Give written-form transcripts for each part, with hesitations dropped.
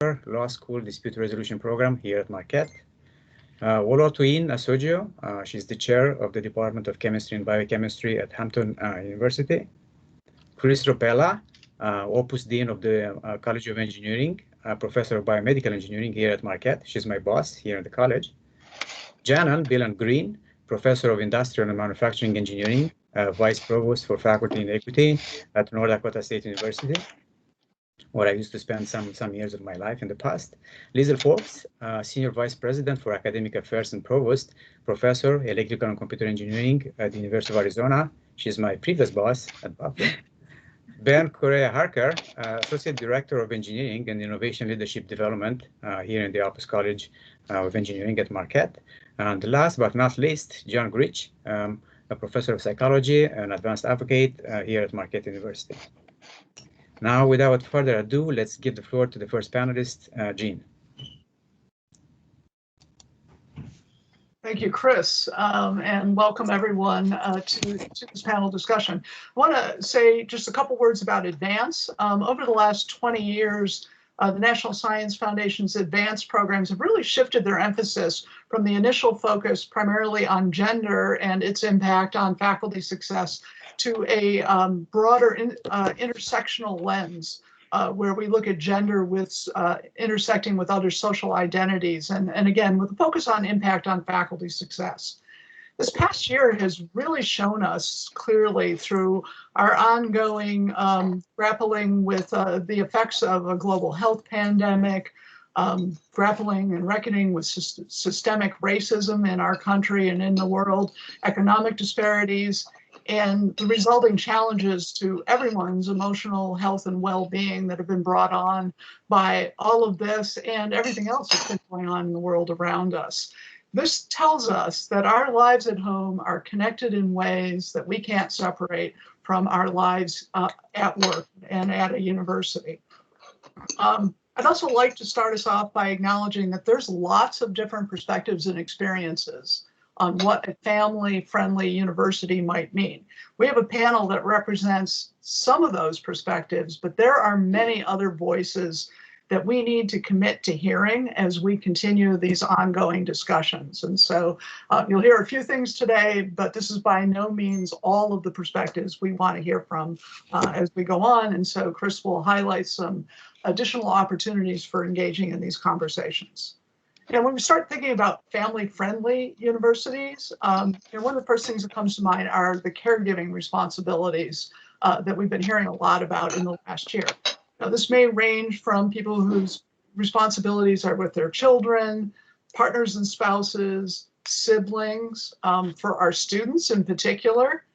Law School Dispute Resolution Program here at Marquette. Wolotwin Asogio, she's the chair of the Department of Chemistry and Biochemistry at Hampton University. Kris Ropella, Opus Dean of the College of Engineering, Professor of Biomedical Engineering here at Marquette. She's my boss here at the college. Jeanne Bilen-Green, Professor of Industrial and Manufacturing Engineering, Vice Provost for Faculty and Equity at North Dakota State University, where I used to spend some years of my life in the past. Liesl Forbes, Senior Vice President for Academic Affairs and Provost, Professor, Electrical and Computer Engineering at the University of Arizona. She's my previous boss at Buffalo. Ben Correa Harker, Associate Director of Engineering and Innovation Leadership Development here in the Opus College of Engineering at Marquette. And last but not least, John Grych, a Professor of Psychology and Advanced Advocate here at Marquette University. Now, without further ado, let's give the floor to the first panelist, Jeanne. Thank you, Kris, and welcome everyone to this panel discussion. I want to say just a couple words about ADVANCE. Over the last 20 years, the National Science Foundation's ADVANCE programs have really shifted their emphasis from the initial focus primarily on gender and its impact on faculty success to a broader intersectional lens where we look at gender with intersecting with other social identities and again with a focus on impact on faculty success. This past year has really shown us clearly through our ongoing grappling with the effects of a global health pandemic, grappling and reckoning with systemic racism in our country and in the world, economic disparities, and the resulting challenges to everyone's emotional health and well-being that have been brought on by all of this and everything else that's been going on in the world around us. This tells us that our lives at home are connected in ways that we can't separate from our lives at work and at a university. I'd also like to start us off by acknowledging that there's lots of different perspectives and experiences on what a family-friendly university might mean. We have a panel that represents some of those perspectives, but there are many other voices that we need to commit to hearing as we continue these ongoing discussions. And so you'll hear a few things today, but this is by no means all of the perspectives we want to hear from as we go on. And so Kris will highlight some additional opportunities for engaging in these conversations. And when we start thinking about family-friendly universities, one of the first things that comes to mind are the caregiving responsibilities that we've been hearing a lot about in the last year. Now, this may range from people whose responsibilities are with their children, partners and spouses, siblings. For our students in particular,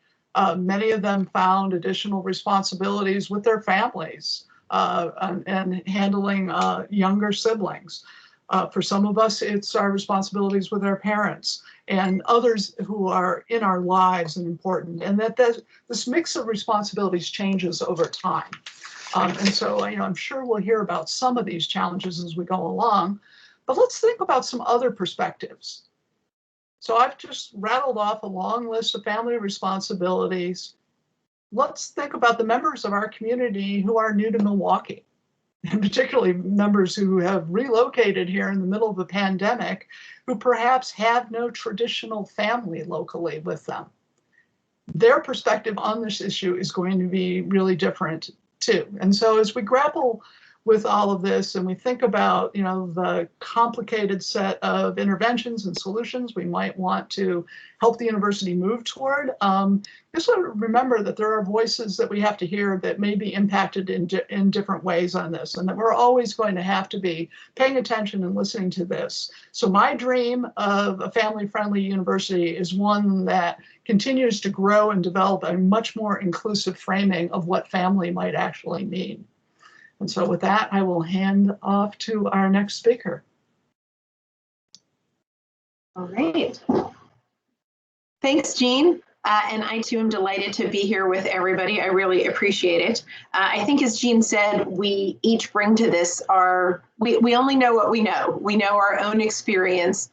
many of them found additional responsibilities with their families and handling younger siblings. For some of us, it's our responsibilities with our parents and others who are in our lives and important, and that this mix of responsibilities changes over time. And so, I'm sure we'll hear about some of these challenges as we go along, but let's think about some other perspectives. So I've just rattled off a long list of family responsibilities. Let's think about the members of our community who are new to Milwaukee, and particularly members who have relocated here in the middle of a pandemic, who perhaps have no traditional family locally with them. Their perspective on this issue is going to be really different too. And so as we grapple with all of this and we think about, the complicated set of interventions and solutions we might want to help the university move toward, just want to remember that there are voices that we have to hear that may be impacted in different ways on this, and that we're always going to have to be paying attention and listening to this. So my dream of a family-friendly university is one that continues to grow and develop a much more inclusive framing of what family might actually mean. And so with that, I will hand off to our next speaker. All right. Thanks, Jeanne. And I too am delighted to be here with everybody. I really appreciate it. I think as Jeanne said, we each bring to this we only know what we know. We know our own experience,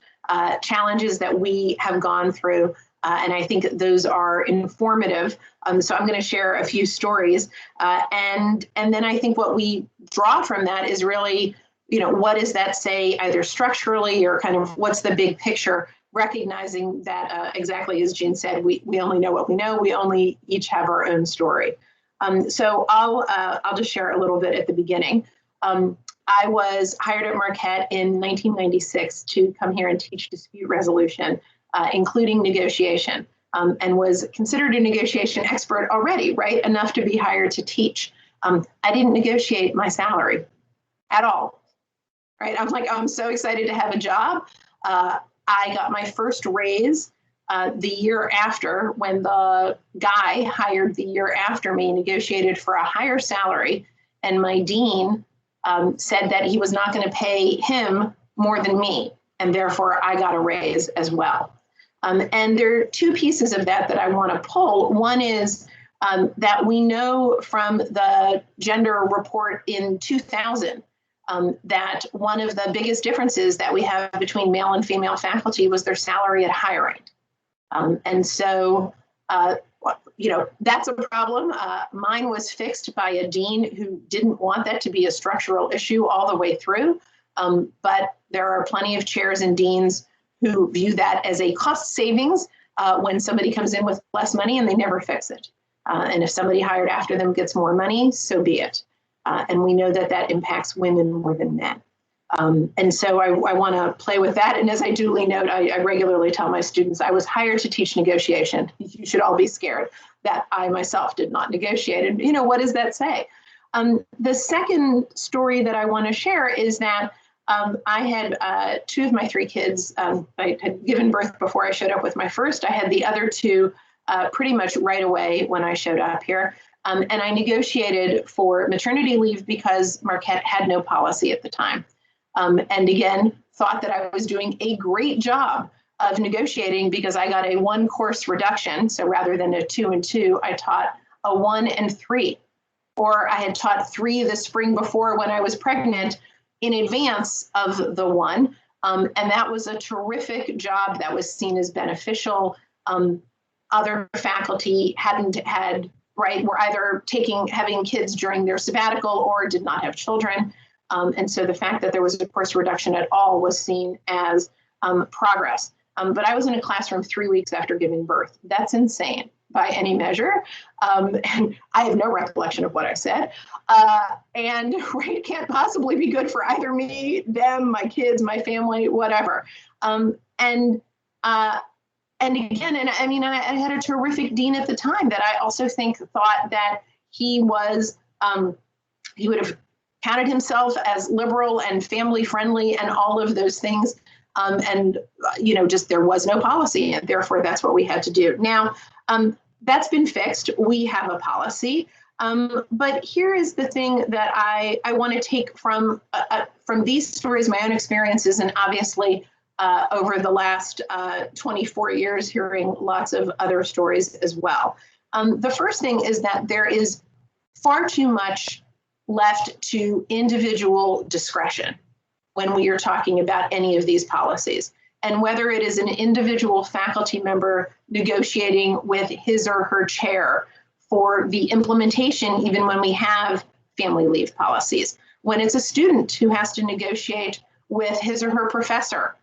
challenges that we have gone through. And I think those are informative. So I'm going to share a few stories. And then I think what we draw from that is really what does that say either structurally or kind of what's the big picture, recognizing that exactly as Jeanne said, we only know what we know. We only each have our own story. So I'll just share a little bit at the beginning. I was hired at Marquette in 1996 to come here and teach dispute resolution, including negotiation, and was considered a negotiation expert already, right? Enough to be hired to teach. I didn't negotiate my salary at all, right? I'm like, I'm so excited to have a job. I got my first raise the year after, when the guy hired the year after me negotiated for a higher salary, and my dean said that he was not going to pay him more than me, and therefore I got a raise as well. And there are two pieces of that I want to pull. One is that we know from the gender report in 2000 that one of the biggest differences that we have between male and female faculty was their salary at hiring. And so, that's a problem. Mine was fixed by a dean who didn't want that to be a structural issue all the way through. But there are plenty of chairs and deans who view that as a cost savings when somebody comes in with less money and they never fix it. And if somebody hired after them gets more money, so be it. And we know that that impacts women more than men. And so I want to play with that. And as I duly note, I regularly tell my students, I was hired to teach negotiation. You should all be scared that I myself did not negotiate. And what does that say? The second story that I want to share is that I had two of my three kids. I had given birth before I showed up with my first. I had the other two pretty much right away when I showed up here. And I negotiated for maternity leave because Marquette had no policy at the time. And again, thought that I was doing a great job of negotiating because I got a 1-course reduction. So rather than a 2 and 2, I taught a 1 and 3. Or I had taught 3 the spring before when I was pregnant in advance of the 1. And that was a terrific job that was seen as beneficial. Other faculty hadn't had, right, were either having kids during their sabbatical or did not have children. And so the fact that there was a course reduction at all was seen as progress. But I was in a classroom 3 weeks after giving birth. That's insane by any measure. And I have no recollection of what I said. And it can't possibly be good for either me, them, my kids, my family, whatever. And again, and I mean, I had a terrific dean at the time that I also thought that he was, he would have counted himself as liberal and family friendly and all of those things. And, just there was no policy, and therefore that's what we had to do. Now, that's been fixed. We have a policy. But here is the thing that I want to take from these stories, my own experiences, and obviously over the last 24 years, hearing lots of other stories as well. The first thing is that there is far too much left to individual discretion when we are talking about any of these policies. And whether it is an individual faculty member negotiating with his or her chair for the implementation, even when we have family leave policies, when it's a student who has to negotiate with his or her professor,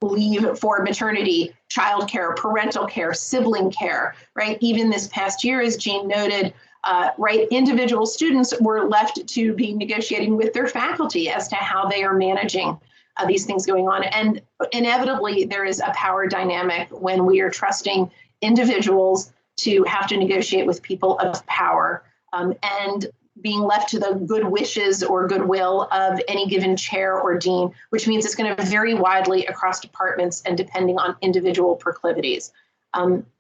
leave for maternity, childcare, parental care, sibling care, right? Even this past year, as Jeanne noted, individual students were left to be negotiating with their faculty as to how they are managing these things going on. And inevitably, there is a power dynamic when we are trusting individuals to have to negotiate with people of power and being left to the good wishes or goodwill of any given chair or dean, which means it's going to vary widely across departments and depending on individual proclivities.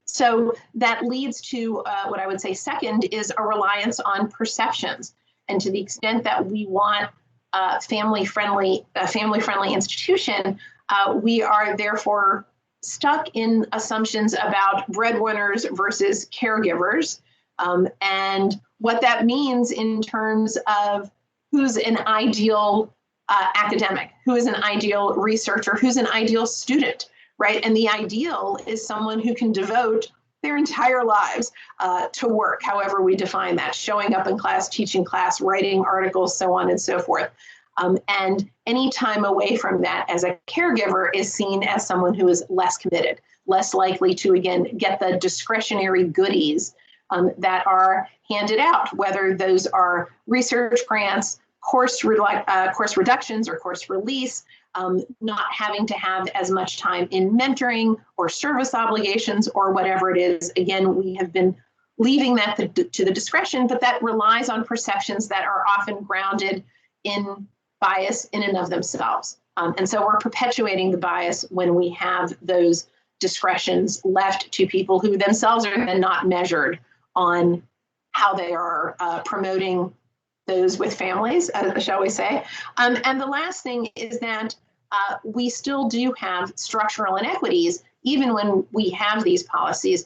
So that leads to what I would say second is a reliance on perceptions. And to the extent that we want a family-friendly institution, we are therefore stuck in assumptions about breadwinners versus caregivers, and what that means in terms of who's an ideal academic, who is an ideal researcher, who's an ideal student, right? And the ideal is someone who can devote their entire lives to work, however we define that, showing up in class, teaching class, writing articles, so on and so forth. And any time away from that as a caregiver is seen as someone who is less committed, less likely to, again, get the discretionary goodies that are handed out, whether those are research grants, course reductions or course release, not having to have as much time in mentoring or service obligations or whatever it is. Again, we have been leaving that to the discretion, but that relies on perceptions that are often grounded in bias in and of themselves. And so we're perpetuating the bias when we have those discretions left to people who themselves are then not measured on how they are promoting those with families, shall we say. And the last thing is that we still do have structural inequities, even when we have these policies,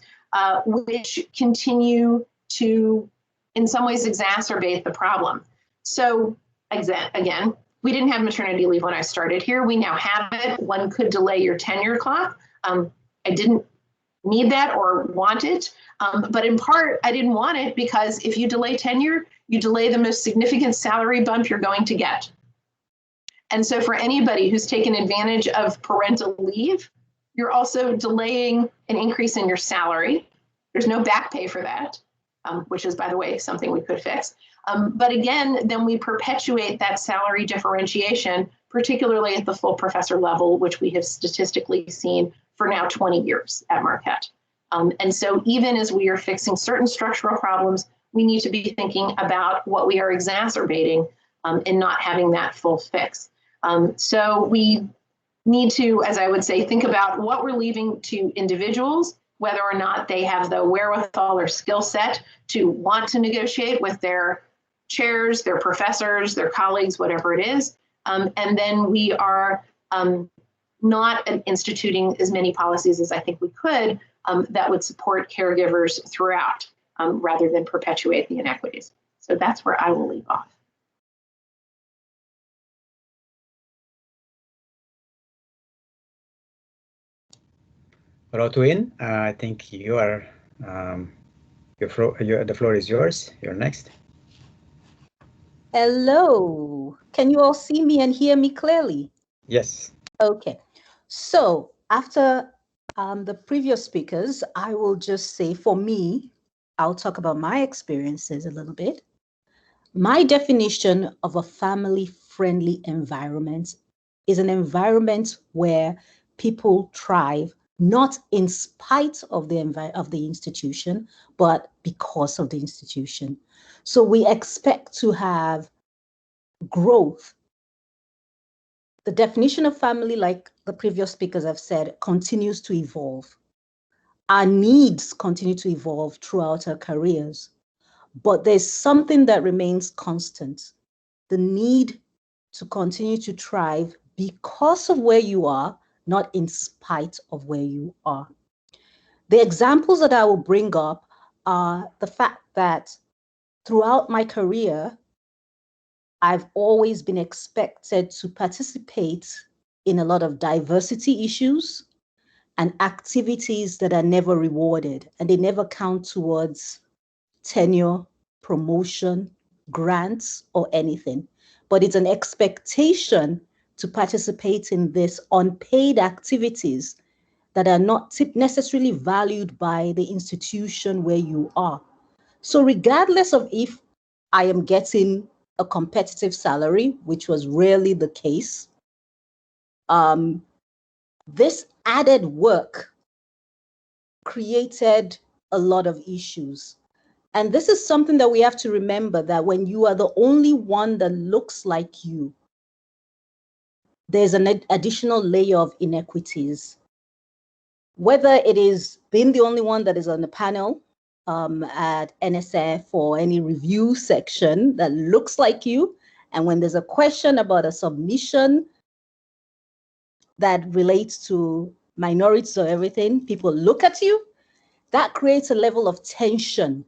which continue to, in some ways, exacerbate the problem. So again, we didn't have maternity leave when I started here. We now have it. One could delay your tenure clock. I didn't need that or want it, but in part, I didn't want it because if you delay tenure, you delay the most significant salary bump you're going to get. And so for anybody who's taken advantage of parental leave, you're also delaying an increase in your salary. There's no back pay for that, which is, by the way, something we could fix. But again, then we perpetuate that salary differentiation, particularly at the full professor level, which we have statistically seen for now 20 years at Marquette. And so even as we are fixing certain structural problems, we need to be thinking about what we are exacerbating and not having that full fix. So we need to, as I would say, think about what we're leaving to individuals, whether or not they have the wherewithal or skill set to want to negotiate with their chairs, their professors, their colleagues, whatever it is. And then we are not instituting as many policies as I think we could that would support caregivers throughout rather than perpetuate the inequities. So that's where I will leave off. Rotwin, I think you are, the floor is yours. You're next. Hello, can you all see me and hear me clearly? Yes. Okay, so after the previous speakers, I will just say for me, I'll talk about my experiences a little bit. My definition of a family-friendly environment is an environment where people thrive, not in spite of the institution, but because of the institution. So we expect to have growth. The definition of family, like the previous speakers have said, continues to evolve. Our needs continue to evolve throughout our careers, but there's something that remains constant: the need to continue to thrive because of where you are, not in spite of where you are. The examples that I will bring up are the fact that throughout my career, I've always been expected to participate in a lot of diversity issues and activities that are never rewarded, and they never count towards tenure, promotion, grants, or anything. But it's an expectation to participate in these unpaid activities that are not necessarily valued by the institution where you are. So regardless of if I am getting a competitive salary, which was rarely the case, this added work created a lot of issues. And this is something that we have to remember, that when you are the only one that looks like you, there's an additional layer of inequities. Whether it is being the only one that is on the panel at NSF or any review section that looks like you, and when there's a question about a submission that relates to minorities or everything, people look at you, that creates a level of tension,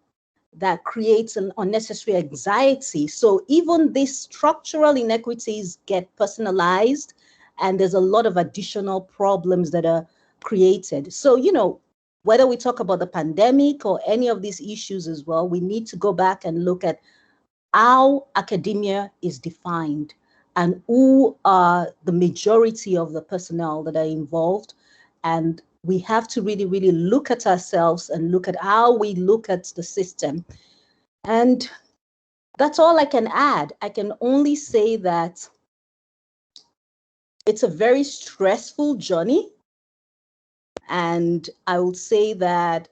that creates an unnecessary anxiety. So even these structural inequities get personalized, and there's a lot of additional problems that are created. So, you know, whether we talk about the pandemic or any of these issues as well, we need to go back and look at how academia is defined, and who are the majority of the personnel that are involved. And we have to really, really look at ourselves and look at how we look at the system. And that's all I can add. I can only say that it's a very stressful journey. And I would say that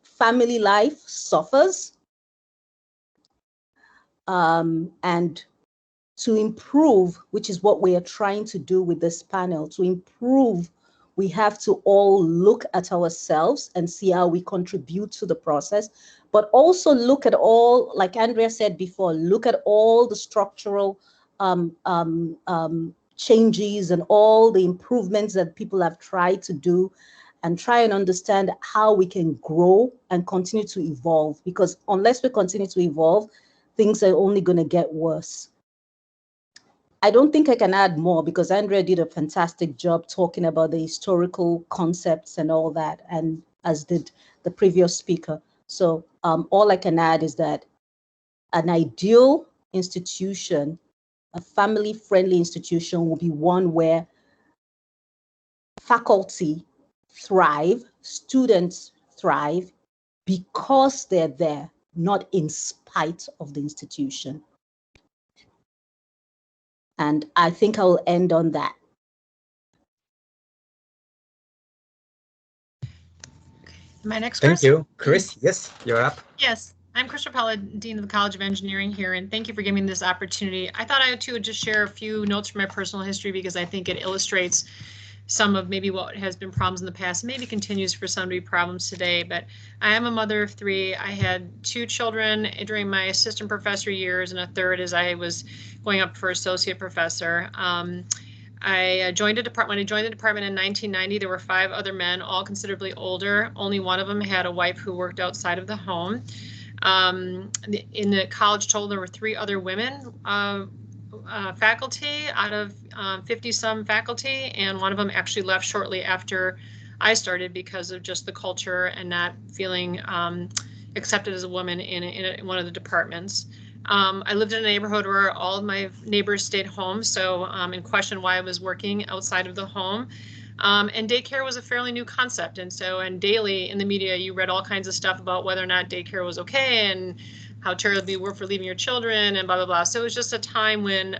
family life suffers. And to improve, which is what we are trying to do with this panel, to improve, we have to all look at ourselves and see how we contribute to the process, but also look at all, like Andrea said before, look at all the structural changes and all the improvements that people have tried to do, and try and understand how we can grow and continue to evolve, because unless we continue to evolve, things are only going to get worse. I don't think I can add more because Andrea did a fantastic job talking about the historical concepts and all that, and as did the previous speaker. So all I can add is that an ideal institution, a family-friendly institution, will be one where faculty thrive, students thrive because they're there, not in spite of the institution. And I think I will end on that. My next Thank person. you. Kris, yes, you're up. Yes, I'm Kris Ropella, Dean of the College of Engineering here, and thank you for giving me this opportunity. I thought I too would just share a few notes from my personal history because I think it illustrates some of maybe what has been problems in the past, maybe continues for some to be problems today. But I am a mother of 3. I had 2 children during my assistant professor years and a third as I was going up for associate professor. I joined a department. When I joined the department in 1990, there were 5 other men, all considerably older. Only one of them had a wife who worked outside of the home. In the college total, there were 3 other women faculty out of 50-some faculty, and one of them actually left shortly after I started because of just the culture and not feeling accepted as a woman in one of the departments. I lived in a neighborhood where all of my neighbors stayed home, so and questioned why I was working outside of the home. And daycare was a fairly new concept, and daily in the media you read all kinds of stuff about whether or not daycare was okay and how terrible you were for leaving your children and blah blah blah. So it was just a time when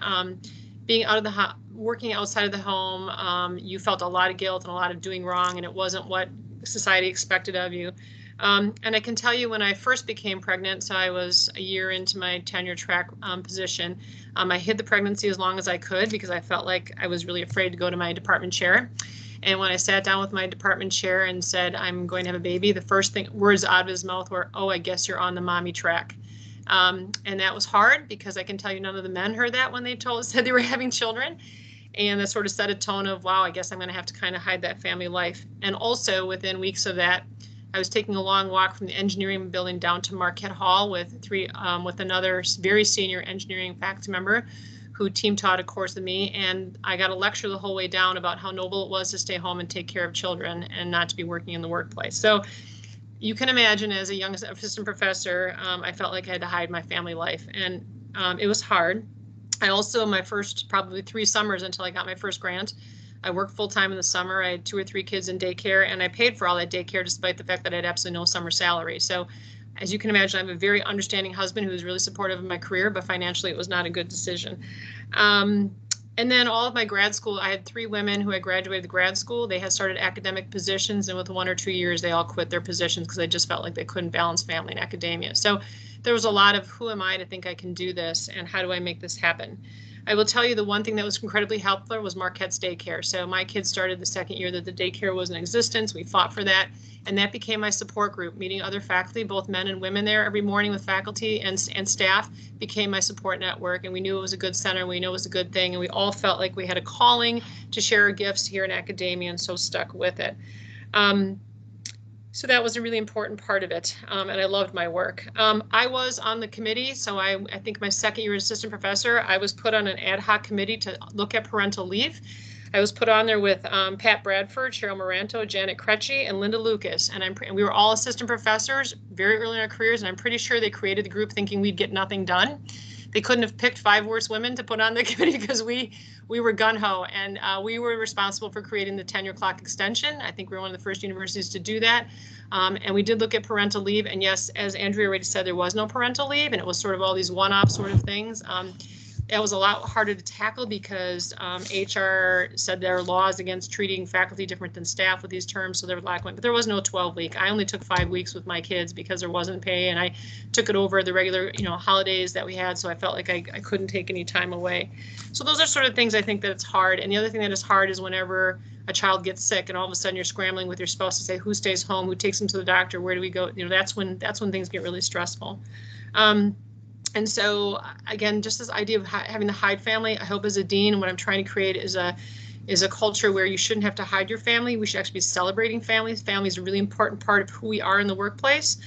being out of the working outside of the home, you felt a lot of guilt and a lot of doing wrong, and it wasn't what society expected of you. And I can tell you when I first became pregnant, so I was a year into my tenure track position, I hid the pregnancy as long as I could because I felt like I was really afraid to go to my department chair. And when I sat down with my department chair and said, I'm going to have a baby, the first words out of his mouth were, oh, I guess you're on the mommy track. And that was hard because I can tell you none of the men heard that when they said they were having children. And that sort of set a tone of, wow, I guess I'm going to have to kind of hide that family life. And also within weeks of that, I was taking a long walk from the engineering building down to Marquette Hall with another very senior engineering faculty member who team taught a course with me. And I got a lecture the whole way down about how noble it was to stay home and take care of children and not to be working in the workplace. So you can imagine as a young assistant professor, I felt like I had to hide my family life, and it was hard. I also, my first probably 3 summers until I got my first grant, I worked full time in the summer. I had 2 or 3 kids in daycare, and I paid for all that daycare despite the fact that I had absolutely no summer salary. So as you can imagine, I have a very understanding husband who was really supportive of my career, but financially it was not a good decision. And then all of my grad school, I had 3 women who had graduated the grad school. They had started academic positions, and with 1 or 2 years, they all quit their positions because they just felt like they couldn't balance family and academia. So there was a lot of who am I to think I can do this, and how do I make this happen? I will tell you the one thing that was incredibly helpful was Marquette's daycare. So my kids started the second year that the daycare was in existence. We fought for that, and that became my support group. Meeting other faculty, both men and women there every morning with faculty and staff became my support network, and we knew it was a good center. We knew it was a good thing, and we all felt like we had a calling to share our gifts here in academia, and so stuck with it. So that was a really important part of it, and I loved my work. I was on the committee, so I think my second year as assistant professor, I was put on an ad hoc committee to look at parental leave. I was put on there with Pat Bradford, Cheryl Moranto, Janet Crecci, and Linda Lucas, and we were all assistant professors very early in our careers, and I'm pretty sure they created the group thinking we'd get nothing done. they couldn't have picked 5 worse women to put on the committee because we were gung-ho, and we were responsible for creating the tenure clock extension. I think we were one of the first universities to do that. And we did look at parental leave, and yes, as Andrea already said, there was no parental leave, and it was sort of all these one-off sort of things. It was a lot harder to tackle because HR said there are laws against treating faculty different than staff with these terms, so there was lack of, but there was no 12-week. I only took 5 weeks with my kids because there wasn't pay, and I took it over the regular, holidays that we had, so I felt like I couldn't take any time away. So those are sort of things I think that it's hard. And the other thing that is hard is whenever a child gets sick and all of a sudden you're scrambling with your spouse to say who stays home, who takes them to the doctor, where do we go? That's when things get really stressful. And so again, just this idea of having the hide family, I hope as a dean, and what I'm trying to create is a culture where you shouldn't have to hide your family. We should actually be celebrating families. Family is a really important part of who we are in the workplace.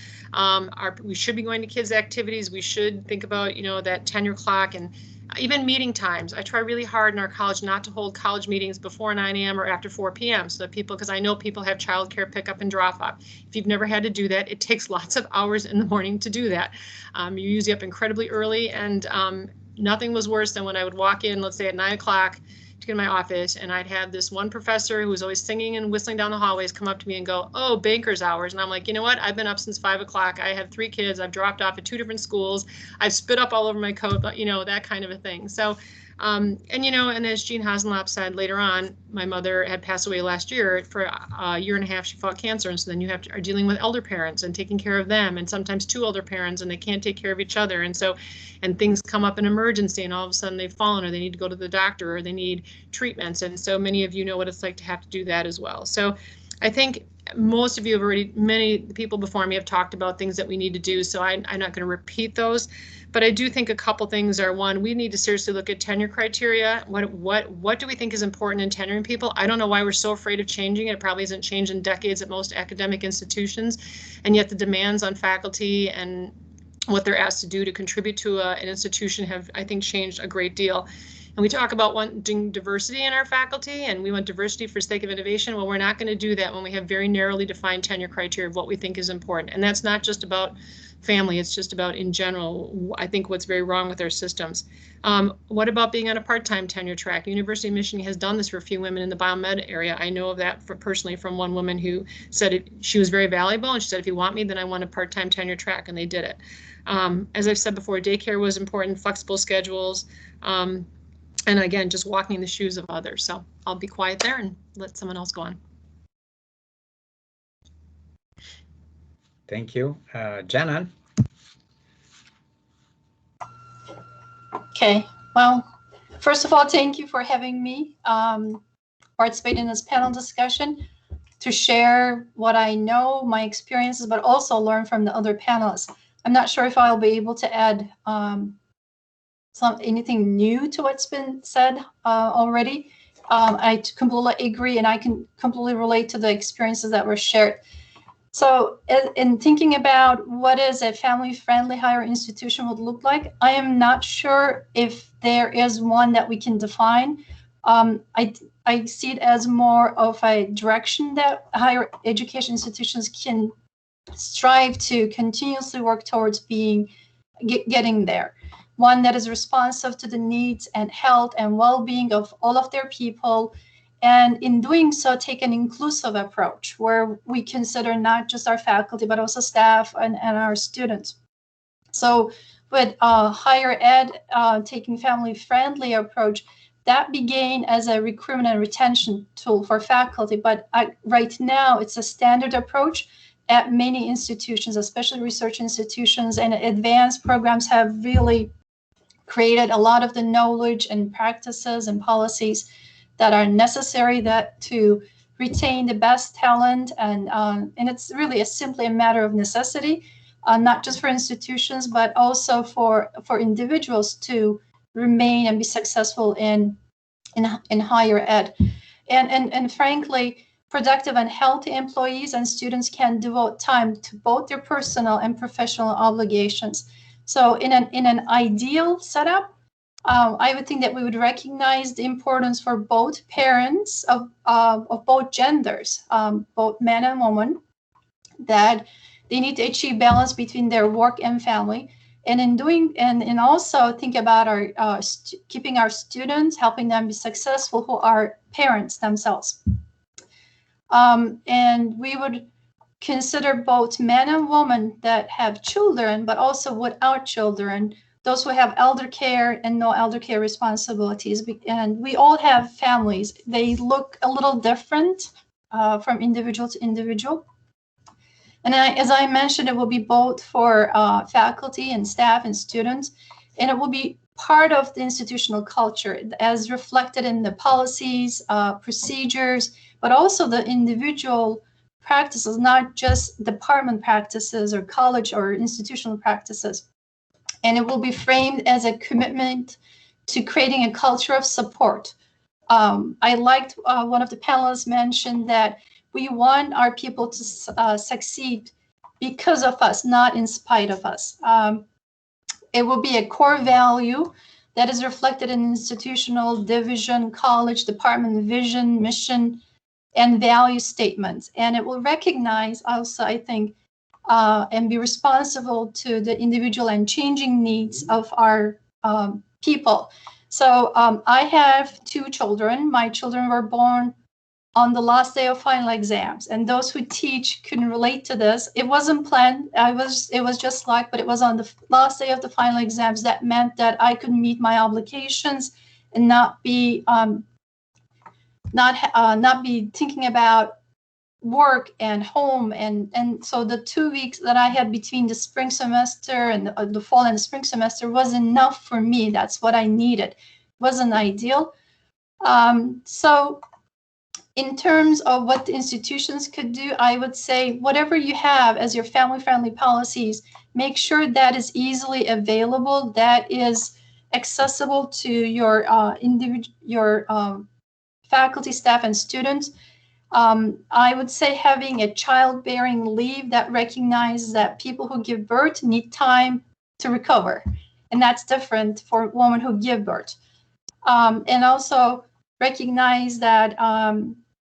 We should be going to kids' activities. We should think about, that tenure clock and even meeting times. I try really hard in our college not to hold college meetings before 9 a.m. or after 4 p.m. so that because I know people have childcare pickup and drop off. If you've never had to do that, it takes lots of hours in the morning to do that. You're usually up incredibly early, and nothing was worse than when I would walk in, let's say at 9 o'clock, to get in my office, and I'd have this one professor who was always singing and whistling down the hallways come up to me and go, "Oh, banker's hours." And I'm like, you know what? I've been up since 5 o'clock. I have 3 kids. I've dropped off at 2 different schools. I've spit up all over my coat, but that kind of a thing. So, and as Jeanne Hossenlopp said later on, my mother had passed away last year. For a year and a half, she fought cancer. And so then you are dealing with elder parents and taking care of them, and sometimes 2 elder parents, and they can't take care of each other. And things come up in emergency, and all of a sudden they've fallen, or they need to go to the doctor, or they need treatments. And so many of you know what it's like to have to do that as well. So I think most of you have many people before me have talked about things that we need to do. So I'm not going to repeat those. But I do think a couple things are, one, we need to seriously look at tenure criteria. What do we think is important in tenuring people? I don't know why we're so afraid of changing it. It probably hasn't changed in decades at most academic institutions. And yet the demands on faculty and what they're asked to do to contribute to an institution have, I think, changed a great deal. And we talk about wanting diversity in our faculty, and we want diversity for sake of innovation. Well, we're not going to do that when we have very narrowly defined tenure criteria of what we think is important. And that's not just about family, it's just about, in general, I think what's very wrong with our systems. What about being on a part-time tenure track? University of Michigan has done this for a few women in the biomed area. I know of that personally from one woman who said she was very valuable, and she said, if you want me, then I want a part-time tenure track, and they did it. As I've said before, daycare was important, flexible schedules, and again, just walking in the shoes of others. So I'll be quiet there and let someone else go on. Thank you. Jeanne. Okay, well, first of all, thank you for having me participate in this panel discussion to share what I know, my experiences, but also learn from the other panelists. I'm not sure if I'll be able to add anything new to what's been said already. I completely agree, and I can completely relate to the experiences that were shared. So in thinking about what is a family-friendly higher institution would look like, I am not sure if there is one that we can define. I see it as more of a direction that higher education institutions can strive to continuously work towards getting there. One that is responsive to the needs and health and well-being of all of their people, and in doing so, take an inclusive approach where we consider not just our faculty, but also staff and our students. So with higher ed taking family-friendly approach, that began as a recruitment and retention tool for faculty, but right now it's a standard approach at many institutions, especially research institutions, and advanced programs have really created a lot of the knowledge and practices and policies that are necessary to retain the best talent, and it's really simply a matter of necessity, not just for institutions, but also for individuals to remain and be successful in higher ed. And frankly, productive and healthy employees and students can devote time to both their personal and professional obligations. So in an ideal setup, I would think that we would recognize the importance for both parents of both genders, both men and women, that they need to achieve balance between their work and family. And in doing, and also think about our keeping our students, helping them be successful who are parents themselves. And we would consider both men and women that have children, but also without children, those who have elder care and no elder care responsibilities. And we all have families. They look a little different from individual to individual. And as I mentioned, it will be both for faculty and staff and students, and it will be part of the institutional culture as reflected in the policies, procedures, but also the individual practices, not just department practices or college or institutional practices. And it will be framed as a commitment to creating a culture of support. I liked one of the panelists mentioned that we want our people to succeed because of us, not in spite of us. It will be a core value that is reflected in institutional, division, college, department vision, mission, and value statements. And it will recognize also, I think, and be responsible to the individual and changing needs of our people. So I have 2 children. My children were born on the last day of final exams, and those who teach can relate to this. It wasn't planned. It was just luck, but it was on the last day of the final exams that meant that I could meet my obligations and not be thinking about work and home. And so the 2 weeks that I had between the spring semester and the fall and the spring semester was enough for me. That's what I needed. It wasn't ideal. So in terms of what the institutions could do, I would say whatever you have as your family-friendly policies, make sure that is easily available, that is accessible to your faculty, staff, and students. I would say having a childbearing leave that recognizes that people who give birth need time to recover, and that's different for women who give birth. And also recognize that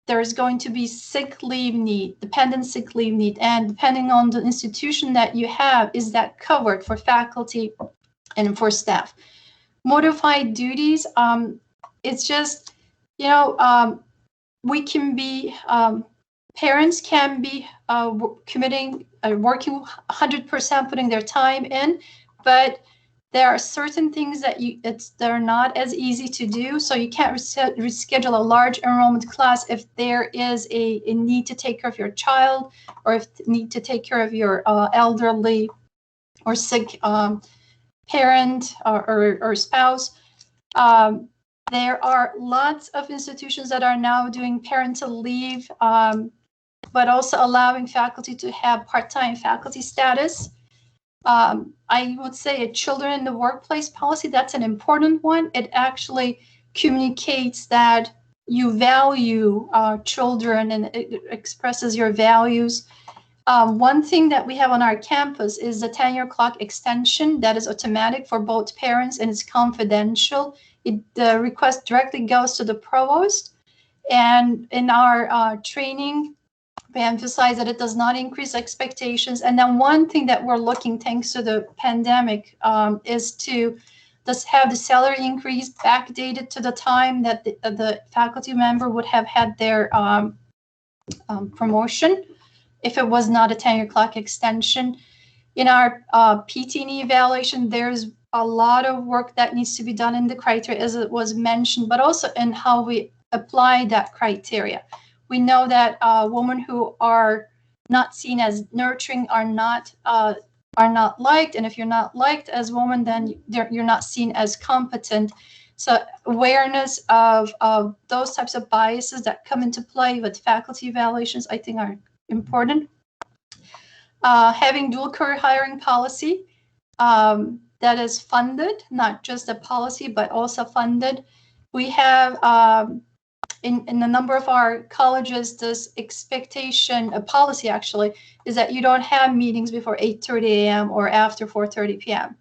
there is going to be sick leave need, dependent sick leave need, and depending on the institution that you have, is that covered for faculty and for staff. Modified duties, it's just, we can be, parents can be committing, working 100%, putting their time in, but there are certain things that they're not as easy to do. So you can't reschedule a large enrollment class if there is a need to take care of your child, or if you need to take care of your elderly or sick parent or spouse. There are lots of institutions that are now doing parental leave, but also allowing faculty to have part-time faculty status. I would say a children in the workplace policy, that's an important one. It actually communicates that you value children, and it expresses your values. One thing that we have on our campus is the tenure clock extension that is automatic for both parents, and it's confidential. The request directly goes to the provost. And in our training, we emphasize that it does not increase expectations. And then one thing that we're looking, thanks to the pandemic, is to just have the salary increase backdated to the time that the faculty member would have had their promotion, if it was not a tenure clock extension. In our PT&E evaluation, there's a lot of work that needs to be done in the criteria, as it was mentioned, but also in how we apply that criteria. We know that women who are not seen as nurturing are not liked, and if you're not liked as a woman, then you're not seen as competent. So awareness of those types of biases that come into play with faculty evaluations, I think, are important. Having dual career hiring policy that is funded, not just a policy, but also funded. We have in a number of our colleges, this expectation, a policy actually, is that you don't have meetings before 8:30 a.m. or after 4:30 p.m.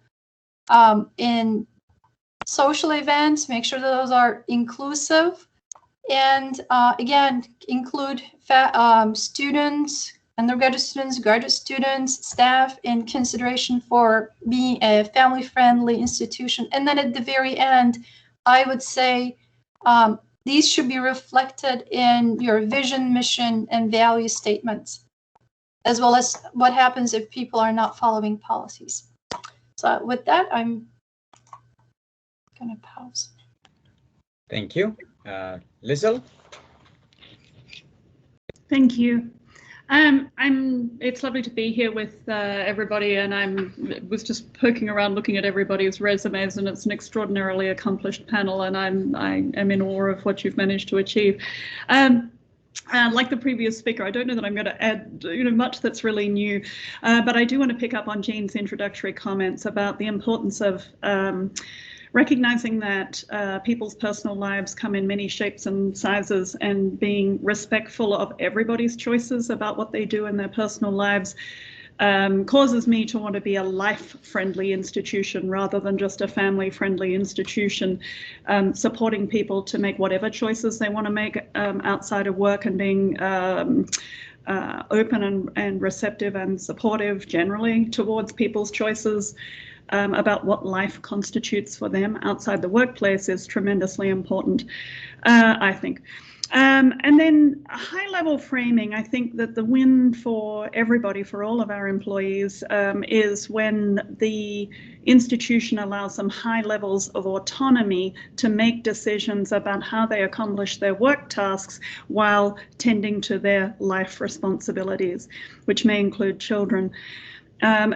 In social events, make sure that those are inclusive, and again, include students, undergraduate students, graduate students, staff, in consideration for being a family-friendly institution. And then at the very end, I would say these should be reflected in your vision, mission, and value statements, as well as what happens if people are not following policies. So with that, I'm going to pause. Thank you. Lizel? Thank you. It's lovely to be here with everybody, and I was just poking around looking at everybody's resumes, and it's an extraordinarily accomplished panel, and I am in awe of what you've managed to achieve. Like the previous speaker, I don't know that I'm going to add much that's really new, but I do want to pick up on Jeanne's introductory comments about the importance of recognizing that people's personal lives come in many shapes and sizes, and being respectful of everybody's choices about what they do in their personal lives causes me to want to be a life-friendly institution rather than just a family-friendly institution, supporting people to make whatever choices they want to make outside of work, and being open and receptive and supportive generally towards people's choices about what life constitutes for them outside the workplace is tremendously important, I think. And then a high-level framing, I think that the win for everybody, for all of our employees, is when the institution allows them high levels of autonomy to make decisions about how they accomplish their work tasks while tending to their life responsibilities, which may include children.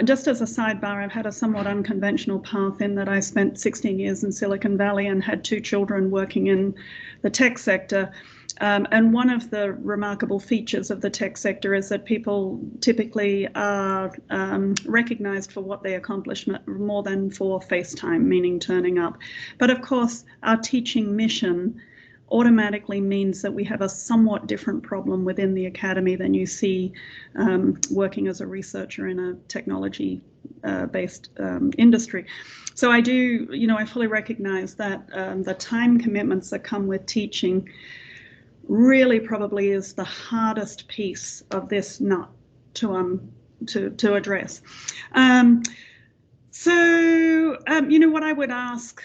Just as a sidebar, I've had a somewhat unconventional path in that I spent 16 years in Silicon Valley and had 2 children working in the tech sector. And one of the remarkable features of the tech sector is that people typically are recognized for what they accomplish more than for FaceTime, meaning turning up. But of course, our teaching mission automatically means that we have a somewhat different problem within the academy than you see working as a researcher in a technology based industry. So I do, I fully recognize that the time commitments that come with teaching really probably is the hardest piece of this nut to address. So, what I would ask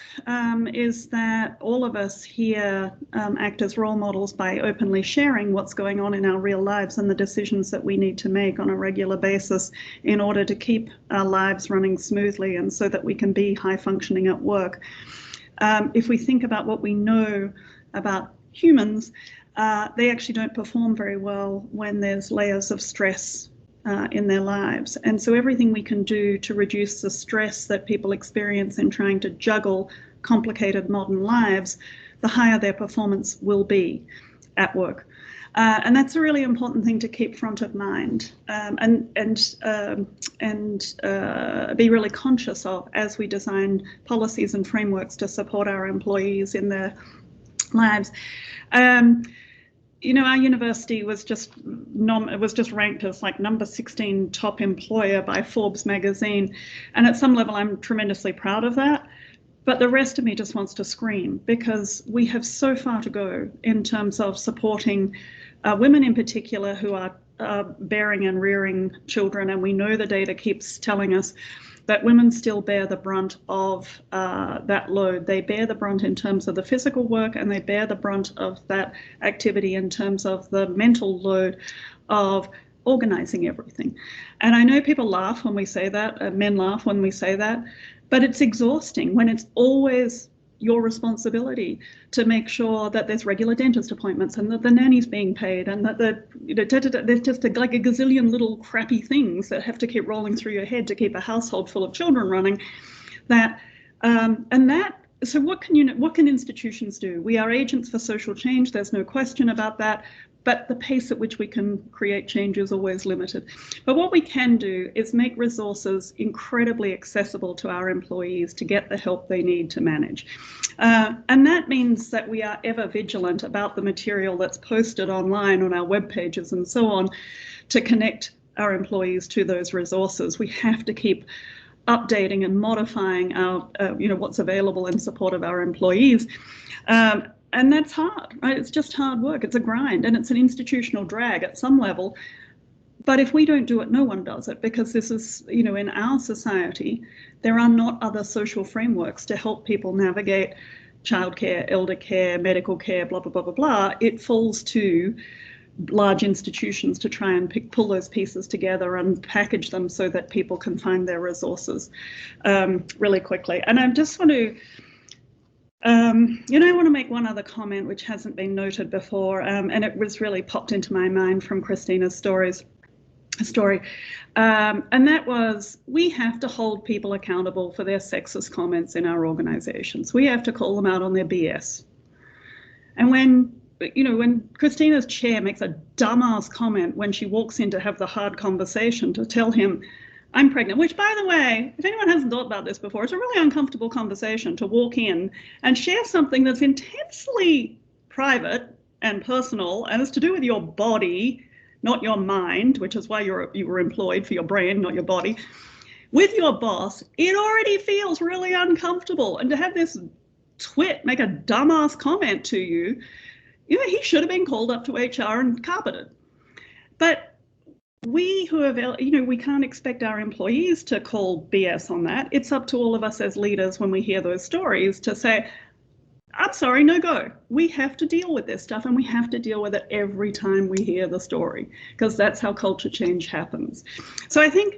is that all of us here act as role models by openly sharing what's going on in our real lives and the decisions that we need to make on a regular basis in order to keep our lives running smoothly and so that we can be high functioning at work. If we think about what we know about humans, they actually don't perform very well when there's layers of stress in their lives. And so everything we can do to reduce the stress that people experience in trying to juggle complicated modern lives, the higher their performance will be at work. And that's a really important thing to keep front of mind and be really conscious of as we design policies and frameworks to support our employees in their lives. Our university was just ranked as like number 16 top employer by Forbes magazine. And at some level, I'm tremendously proud of that. But the rest of me just wants to scream because we have so far to go in terms of supporting women in particular who are bearing and rearing children. And we know the data keeps telling us that women still bear the brunt of that load. They bear the brunt in terms of the physical work, and they bear the brunt of that activity in terms of the mental load of organizing everything. And I know people laugh when we say that, men laugh when we say that, but it's exhausting when it's always your responsibility to make sure that there's regular dentist appointments and that the nanny's being paid and that there's just like a gazillion little crappy things that have to keep rolling through your head to keep a household full of children running. So what can institutions do? We are agents for social change. There's no question about that. But the pace at which we can create change is always limited. But what we can do is make resources incredibly accessible to our employees to get the help they need to manage. And that means that we are ever vigilant about the material that's posted online on our web pages and so on to connect our employees to those resources. We have to keep updating and modifying our, what's available in support of our employees. And that's hard, right? It's just hard work. It's a grind and it's an institutional drag at some level. But if we don't do it, no one does it, because this is, you know, in our society, there are not other social frameworks to help people navigate childcare, elder care, medical care, blah, blah, blah, blah, blah. It falls to large institutions to try and pull those pieces together and package them so that people can find their resources really quickly. And I just want to, you know, I want to make one other comment which hasn't been noted before, and it was really popped into my mind from Kristina's story. And that was, we have to hold people accountable for their sexist comments in our organizations. We have to call them out on their BS. And when, you know, when Kristina's chair makes a dumbass comment when she walks in to have the hard conversation to tell him, I'm pregnant, which, by the way, if anyone hasn't thought about this before, it's a really uncomfortable conversation to walk in and share something that's intensely private and personal and is to do with your body, not your mind, which is why you were employed, for your brain, not your body, with your boss. It already feels really uncomfortable. And to have this twit make a dumbass comment to you, you know, he should have been called up to HR and carpeted. But we who have, you know, we can't expect our employees to call BS on that. It's up to all of us as leaders when we hear those stories to say, I'm sorry, no go. We have to deal with this stuff, and we have to deal with it every time we hear the story, because that's how culture change happens. So I think,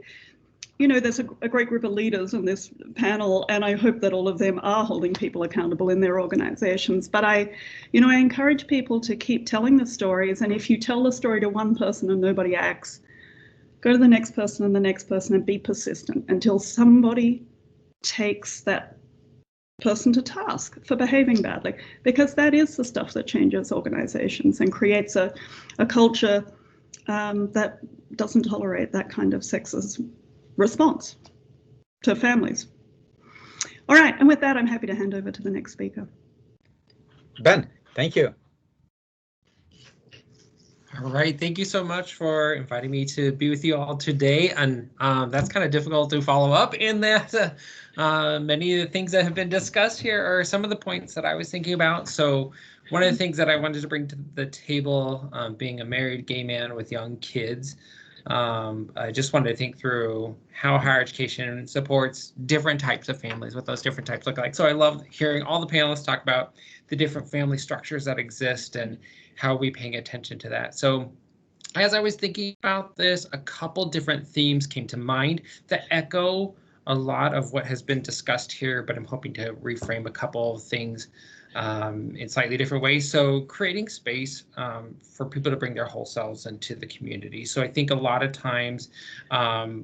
you know, there's a great group of leaders on this panel, and I hope that all of them are holding people accountable in their organizations. But I encourage people to keep telling the stories. And if you tell the story to one person and nobody acts, go to the next person and the next person and be persistent until somebody takes that person to task for behaving badly, because that is the stuff that changes organizations and creates a culture that doesn't tolerate that kind of sexist response to families. All right, and with that, I'm happy to hand over to the next speaker. Ben, thank you. All right, thank you so much for inviting me to be with you all today. And that's kind of difficult to follow up in that many of the things that have been discussed here are some of the points that I was thinking about. So one of the things that I wanted to bring to the table, being a married gay man with young kids, I just wanted to think through how higher education supports different types of families, what those different types look like. So I love hearing all the panelists talk about the different family structures that exist and how are we paying attention to that. So as I was thinking about this, a couple different themes came to mind that echo a lot of what has been discussed here, but I'm hoping to reframe a couple of things in slightly different ways. So creating space for people to bring their whole selves into the community. So I think a lot of times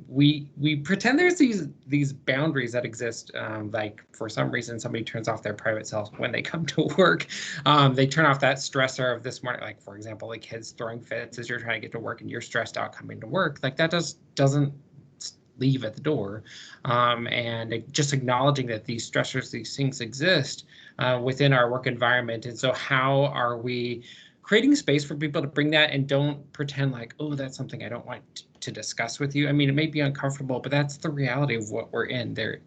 we pretend there's these boundaries that exist, like for some reason somebody turns off their private self when they come to work. They turn off that stressor of this morning, like for example, like kids throwing fits as you're trying to get to work and you're stressed out coming to work. Like that doesn't leave at the door, and just acknowledging that these stressors, these things exist within our work environment. And so how are we creating space for people to bring that and don't pretend like, oh, that's something I don't want to discuss with you. I mean, it may be uncomfortable, but that's the reality of what we're in there.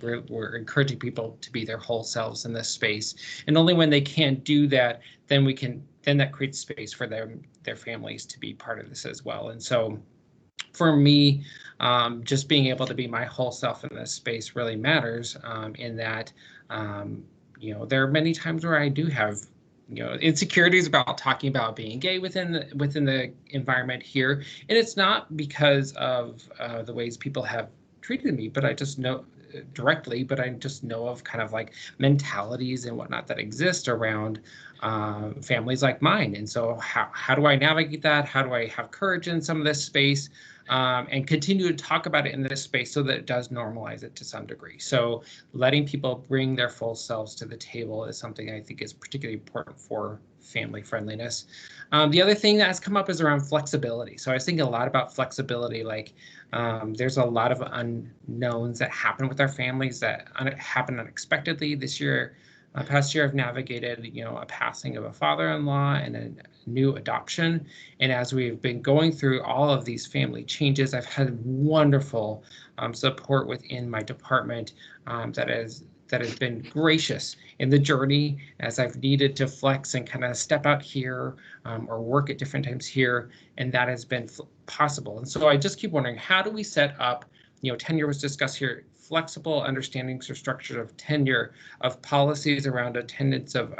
We're encouraging people to be their whole selves in this space. And only when they can't do that, then that creates space for their families to be part of this as well. And so for me, just being able to be my whole self in this space really matters, in that, you know, there are many times where I do have, you know, insecurities about talking about being gay within the environment here. And it's not because of the ways people have treated me, but I just know directly, but I just know of kind of like mentalities and whatnot that exist around families like mine. And so how do I navigate that? How do I have courage in some of this space? And continue to talk about it in this space so that it does normalize it to some degree. So letting people bring their full selves to the table is something I think is particularly important for family friendliness. The other thing that has come up is around flexibility. So I was thinking a lot about flexibility, like there's a lot of unknowns that happen with our families that happen unexpectedly. This year, past year, I've navigated, you know, a passing of a father-in-law and a new adoption. And as we've been going through all of these family changes, I've had wonderful support within my department that has that has been gracious in the journey as I've needed to flex and kind of step out here or work at different times here, and that has been possible. And so I just keep wondering, how do we set up, tenure was discussed here, flexible understandings or structure of tenure, of policies around attendance of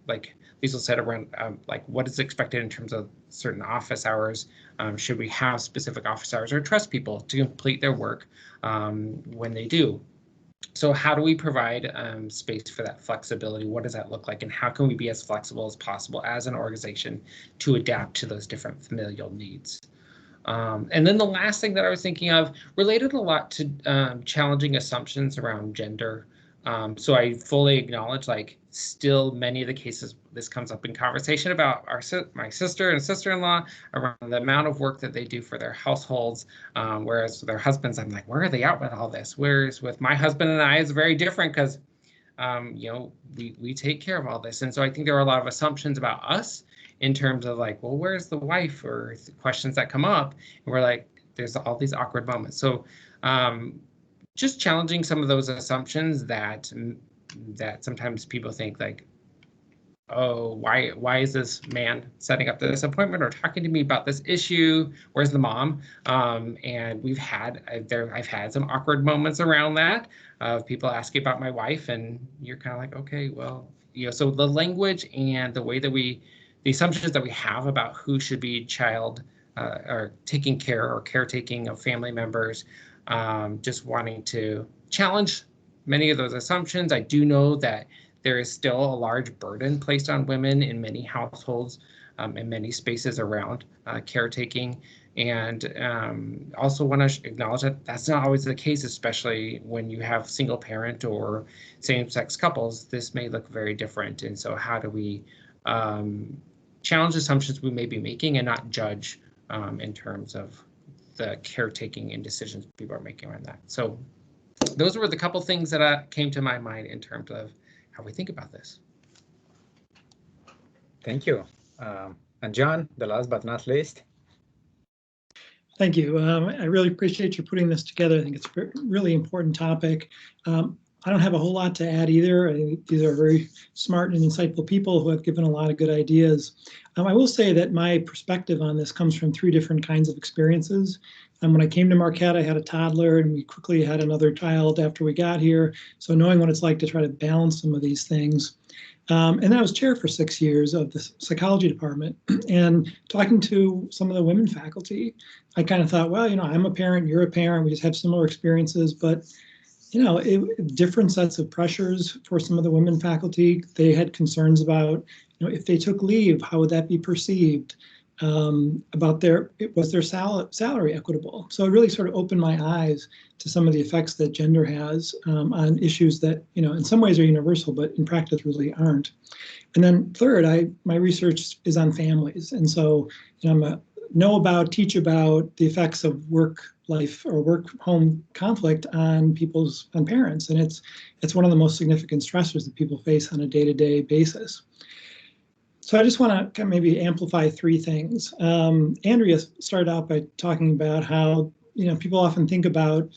like Liesl said, around like what is expected in terms of certain office hours. Should we have specific office hours or trust people to complete their work when they do? So how do we provide space for that flexibility? What does that look like? And how can we be as flexible as possible as an organization to adapt to those different familial needs? And then the last thing that I was thinking of related a lot to challenging assumptions around gender. So I fully acknowledge, like, still many of the cases, this comes up in conversation about my sister and sister-in-law around the amount of work that they do for their households, whereas their husbands, I'm like, where are they at with all this? Whereas with my husband and I, it's very different because, we take care of all this. And so I think there are a lot of assumptions about us in terms of like, well, where's the wife, or questions that come up, and we're like, there's all these awkward moments. So just challenging some of those assumptions that sometimes people think like, oh, why is this man setting up this appointment or talking to me about this issue? Where's the mom? And I've had some awkward moments around that of people asking about my wife, and you're kind of like, okay, well, so the language and the way that the assumptions that we have about who should be child or taking care or caretaking of family members, just wanting to challenge many of those assumptions. I do know that there is still a large burden placed on women in many households, in many spaces around caretaking, and also want to acknowledge that that's not always the case, especially when you have single parent or same-sex couples. This may look very different, and so how do we challenge assumptions we may be making and not judge in terms of the caretaking and decisions people are making around that. So those were the couple things that came to my mind in terms of how we think about this. Thank you. And John, the last but not least. Thank you. I really appreciate you putting this together. I think it's a really important topic. I don't have a whole lot to add either. I think these are very smart and insightful people who have given a lot of good ideas. I will say that my perspective on this comes from 3 different kinds of experiences. When I came to Marquette, I had a toddler, and we quickly had another child after we got here. So knowing what it's like to try to balance some of these things. And then I was chair for 6 years of the psychology department, and talking to some of the women faculty, I kind of thought, well, I'm a parent, you're a parent, we just have similar experiences, but different sets of pressures for some of the women faculty. They had concerns about, if they took leave, how would that be perceived? Was their salary equitable? So it really sort of opened my eyes to some of the effects that gender has on issues that, in some ways are universal, but in practice really aren't. And then third, my research is on families. And so, teach about the effects of work-life or work-home conflict on parents. And it's one of the most significant stressors that people face on a day-to-day basis. So I just want to maybe amplify 3 things. Andrea started out by talking about how, people often think about,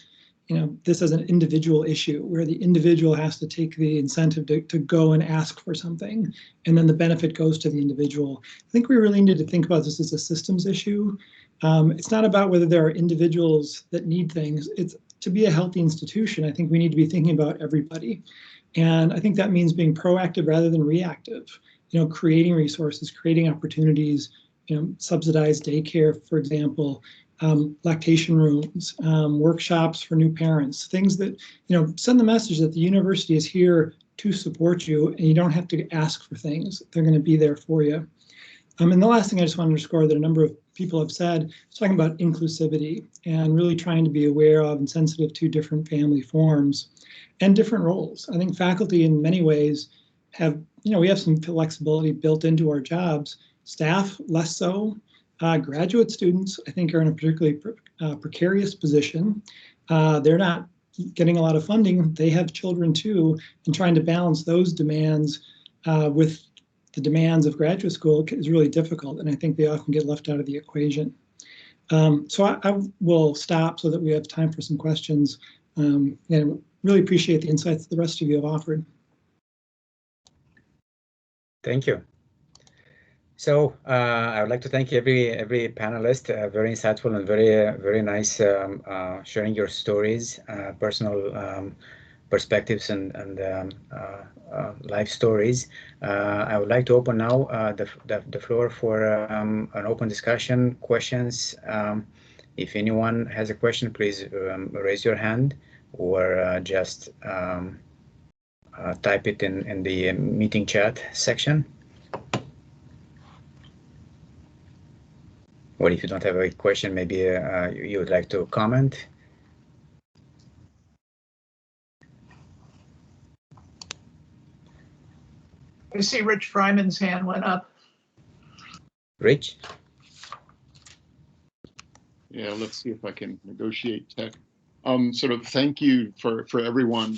this as an individual issue where the individual has to take the incentive to go and ask for something, and then the benefit goes to the individual. I think we really need to think about this as a systems issue. It's not about whether there are individuals that need things. It's to be a healthy institution. I think we need to be thinking about everybody. And I think that means being proactive rather than reactive. Creating resources, creating opportunities, subsidized daycare, for example, lactation rooms, workshops for new parents, things that, send the message that the university is here to support you and you don't have to ask for things. They're going to be there for you. And the last thing I just want to underscore that a number of people have said, is talking about inclusivity and really trying to be aware of and sensitive to different family forms and different roles. I think faculty in many ways have, we have some flexibility built into our jobs. Staff, less so. Graduate students, I think, are in a particularly precarious position. They're not getting a lot of funding. They have children too, and trying to balance those demands with the demands of graduate school is really difficult, and I think they often get left out of the equation. So I will stop so that we have time for some questions. And really appreciate the insights the rest of you have offered. Thank you. So I would like to thank every panelist, very insightful and very nice sharing your stories, personal perspectives and life stories. I would like to open now the floor for an open discussion, questions. If anyone has a question, please raise your hand or just type it in the meeting chat section. Or if you don't have a question, maybe you would like to comment. I see Rich Fryman's hand went up. Rich? Yeah, let's see if I can negotiate tech. Sort of thank you for everyone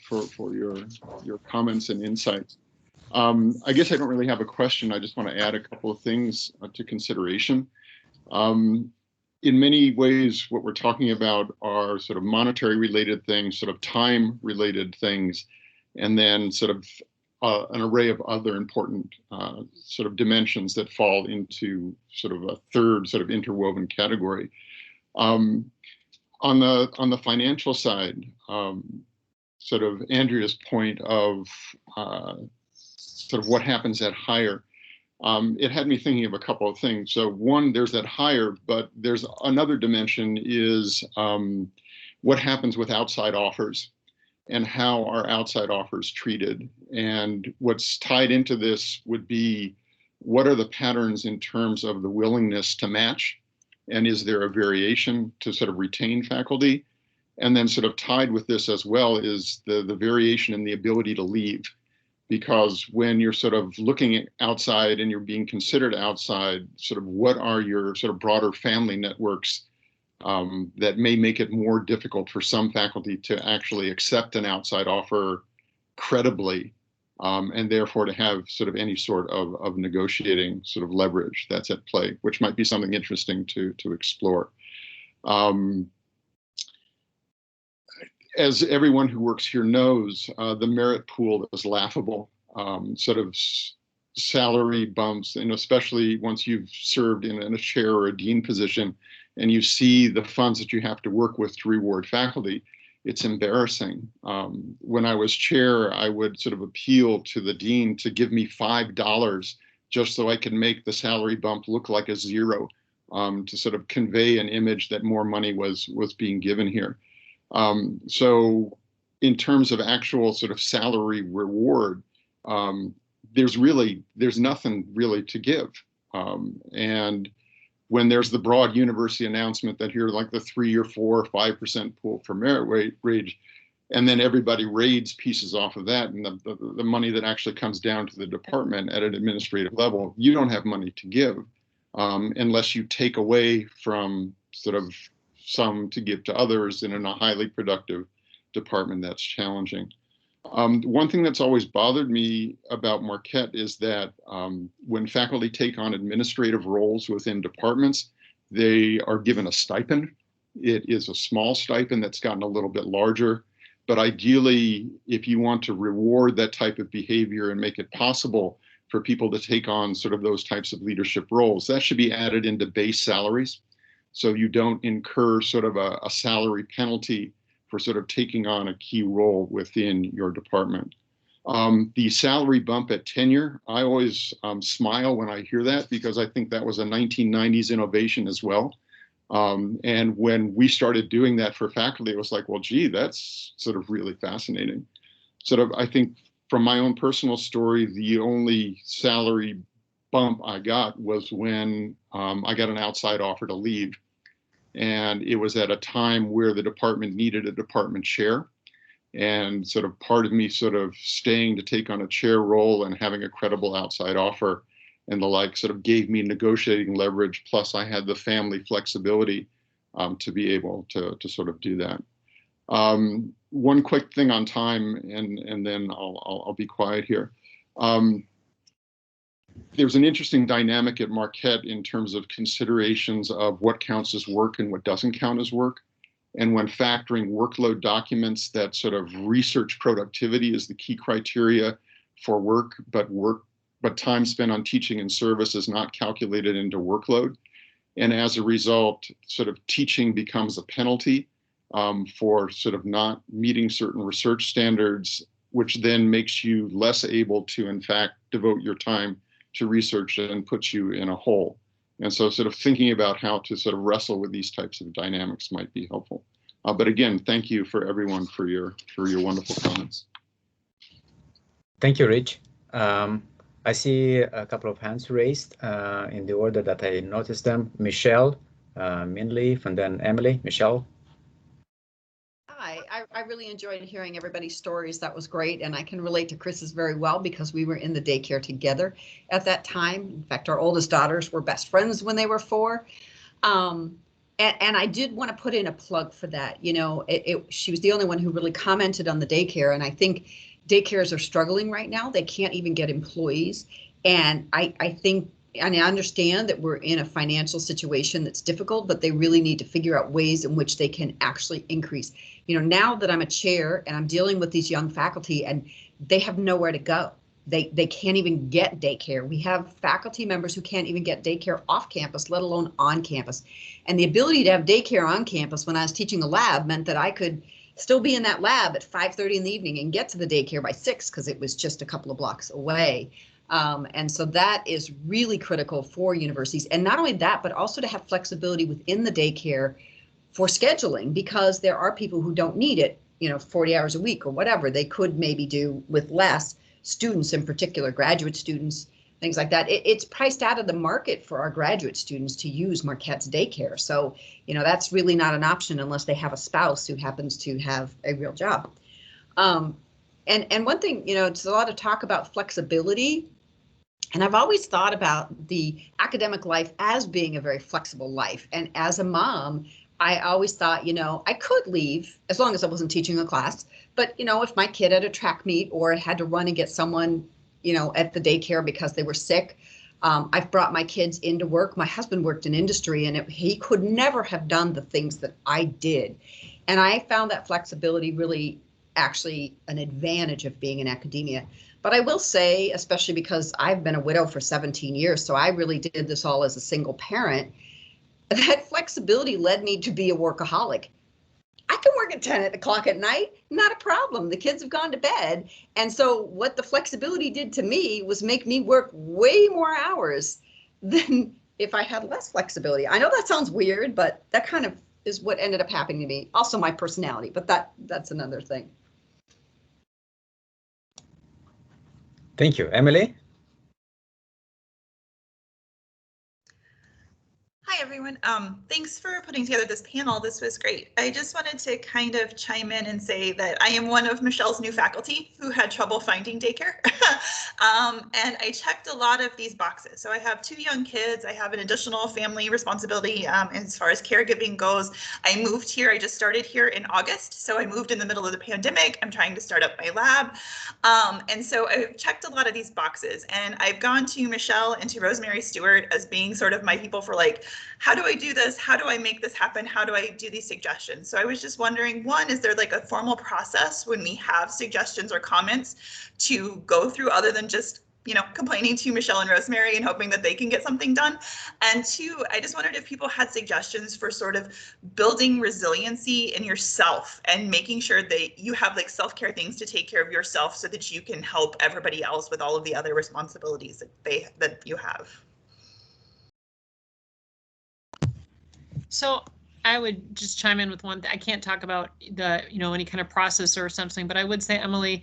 for your comments and insights. I guess I don't really have a question. I just want to add a couple of things to consideration. In many ways, what we're talking about are sort of monetary related things, sort of time related things, and then sort of an array of other important sort of dimensions that fall into sort of a third sort of interwoven category. On the financial side, sort of Andrea's point of sort of what happens at hire, it had me thinking of a couple of things. So one, there's that hire, but there's another dimension is what happens with outside offers and how are outside offers treated. And what's tied into this would be, what are the patterns in terms of the willingness to match? And is there a variation to sort of retain faculty? And then sort of tied with this as well is the variation in the ability to leave. Because when you're sort of looking at outside and you're being considered outside, sort of what are your sort of broader family networks that may make it more difficult for some faculty to actually accept an outside offer credibly, and therefore to have sort of any sort of negotiating sort of leverage that's at play, which might be something interesting to explore. As everyone who works here knows, the merit pool is laughable. Sort of salary bumps, and especially once you've served in a chair or a dean position, and you see the funds that you have to work with to reward faculty, it's embarrassing. When I was chair, I would sort of appeal to the dean to give me $5 just so I could make the salary bump look like a zero, to sort of convey an image that more money was being given here. So in terms of actual sort of salary reward, there's nothing really to give. And when there's the broad university announcement that here like the 3 or 4 or 5% pool for merit wage, and then everybody raids pieces off of that, and the money that actually comes down to the department at an administrative level, you don't have money to give unless you take away from sort of some to give to others, and in a highly productive department that's challenging. One thing that's always bothered me about Marquette is that when faculty take on administrative roles within departments, they are given a stipend. It is a small stipend that's gotten a little bit larger, but ideally, if you want to reward that type of behavior and make it possible for people to take on sort of those types of leadership roles, that should be added into base salaries, so you don't incur sort of a salary penalty for sort of taking on a key role within your department. The salary bump at tenure, I always smile when I hear that, because I think that was a 1990s innovation as well. And when we started doing that for faculty, it was like, well, gee, that's sort of really fascinating. Sort of, I think from my own personal story, the only salary bump I got was when I got an outside offer to leave. And it was at a time where the department needed a department chair. And sort of part of me sort of staying to take on a chair role and having a credible outside offer and the like sort of gave me negotiating leverage. Plus I had the family flexibility to be able to sort of do that. One quick thing on time, and then I'll be quiet here. There's an interesting dynamic at Marquette in terms of considerations of what counts as work and what doesn't count as work. And when factoring workload documents, that sort of research productivity is the key criteria for work, but time spent on teaching and service is not calculated into workload. And as a result, sort of teaching becomes a penalty for sort of not meeting certain research standards, which then makes you less able to, in fact, devote your time to research and puts you in a hole. And so sort of thinking about how to sort of wrestle with these types of dynamics might be helpful. But again, thank you for everyone for your wonderful comments. Thank you, Rich. I see a couple of hands raised in the order that I noticed them. Michelle, Minleaf, and then Emily. Michelle. Hi, I really enjoyed hearing everybody's stories. That was great. And I can relate to Kris's very well because we were in the daycare together at that time. In fact, our oldest daughters were best friends when they were 4. And I did want to put in a plug for that. You know, she was the only one who really commented on the daycare. And I think daycares are struggling right now. They can't even get employees. And I think, and I understand that we're in a financial situation that's difficult, but they really need to figure out ways in which they can actually increase. You know, now that I'm a chair and I'm dealing with these young faculty and they have nowhere to go. They can't even get daycare. We have faculty members who can't even get daycare off campus, let alone on campus. And the ability to have daycare on campus when I was teaching a lab meant that I could still be in that lab at 5:30 in the evening and get to the daycare by 6 because it was just a couple of blocks away. And so that is really critical for universities. And not only that, but also to have flexibility within the daycare for scheduling, because there are people who don't need it, you know, 40 hours a week or whatever. They could maybe do with less. Students in particular, graduate students, things like that. It's priced out of the market for our graduate students to use Marquette's daycare. So, you know, that's really not an option unless they have a spouse who happens to have a real job. And one thing, you know, it's a lot of talk about flexibility. And I've always thought about the academic life as being a very flexible life. And as a mom, I always thought, you know, I could leave as long as I wasn't teaching a class. But, you know, if my kid had a track meet or had to run and get someone, you know, at the daycare because they were sick, I've brought my kids into work. My husband worked in industry and he could never have done the things that I did. And I found that flexibility really actually an advantage of being in academia. But I will say, especially because I've been a widow for 17 years, so I really did this all as a single parent, that flexibility led me to be a workaholic. I can work at 10 o'clock at night, not a problem. The kids have gone to bed. And so what the flexibility did to me was make me work way more hours than if I had less flexibility. I know that sounds weird, but that kind of is what ended up happening to me. Also my personality, but that's another thing. Thank you. Emily? Hi, everyone. Thanks for putting together this panel. This was great. I just wanted to kind of chime in and say that I am one of Michelle's new faculty who had trouble finding daycare. And I checked a lot of these boxes. So I have 2 young kids. I have an additional family responsibility as far as caregiving goes. I moved here. I just started here in August. So I moved in the middle of the pandemic. I'm trying to start up my lab. And so I've checked a lot of these boxes, and I've gone to Michelle and to Rosemary Stewart as being sort of my people for like, how do I do this? How do I make this happen? How do I do these suggestions? So I was just wondering, one, is there like a formal process when we have suggestions or comments to go through other than just, you know, complaining to Michelle and Rosemary and hoping that they can get something done? And 2, I just wondered if people had suggestions for sort of building resiliency in yourself and making sure that you have like self-care things to take care of yourself so that you can help everybody else with all of the other responsibilities that you have. So I would just chime in with one thing. I can't talk about the, you know, any kind of process or something, but I would say, Emily,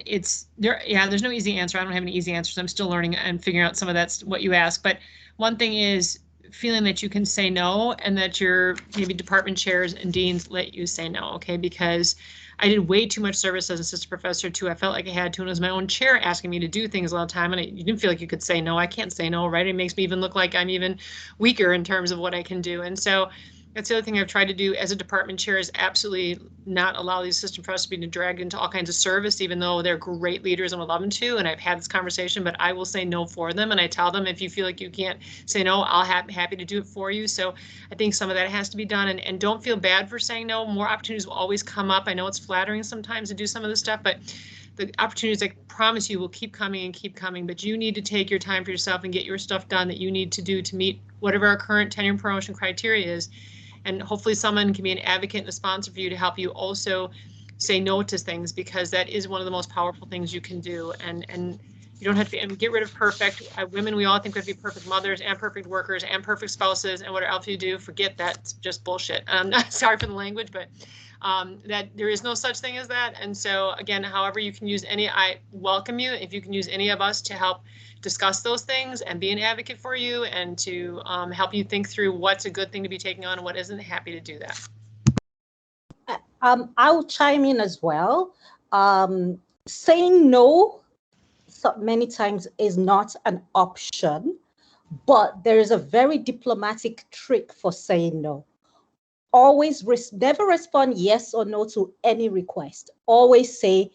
it's there. Yeah, there's no easy answer. I don't have any easy answers. I'm still learning and figuring out some of that's what you ask. But one thing is feeling that you can say no, and that your maybe department chairs and deans let you say no. Okay, because I did way too much service as assistant professor too. I felt like I had to, and it was my own chair asking me to do things all the time, and you didn't feel like you could say no. I can't say no, right? It makes me even look like I'm even weaker in terms of what I can do. And so That's the other thing I've tried to do as a department chair is absolutely not allow these assistant professors to be dragged into all kinds of service, even though they're great leaders and would love them to. And I've had this conversation, but I will say no for them. And I tell them, if you feel like you can't say no, I'll happy to do it for you. So I think some of that has to be done, and don't feel bad for saying no. More opportunities will always come up. I know it's flattering sometimes to do some of this stuff, but the opportunities, I promise you, will keep coming and keep coming, but you need to take your time for yourself and get your stuff done that you need to do to meet whatever our current tenure and promotion criteria is. And hopefully someone can be an advocate and a sponsor for you to help you also say no to things, because that is one of the most powerful things you can do. And you don't have to get rid of perfect. Women, we all think we have to be perfect mothers and perfect workers and perfect spouses, and whatever else you do, forget that. It's just bullshit. I'm not sorry for the language, but that there is no such thing as that. And so again, however you can use any, I welcome you if you can use any of us to help discuss those things and be an advocate for you, and to help you think through what's a good thing to be taking on and what isn't. Happy to do that. I'll chime in as well. Saying no so many times is not an option, but there is a very diplomatic trick for saying no. Always never respond yes or no to any request. Always say,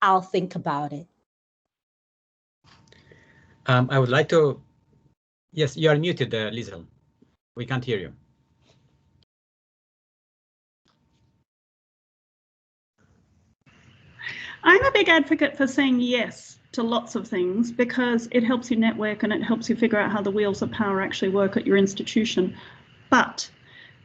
I'll think about it. I would like to, yes, you are muted, Liesl. We can't hear you. I'm a big advocate for saying yes to lots of things, because it helps you network and it helps you figure out how the wheels of power actually work at your institution. But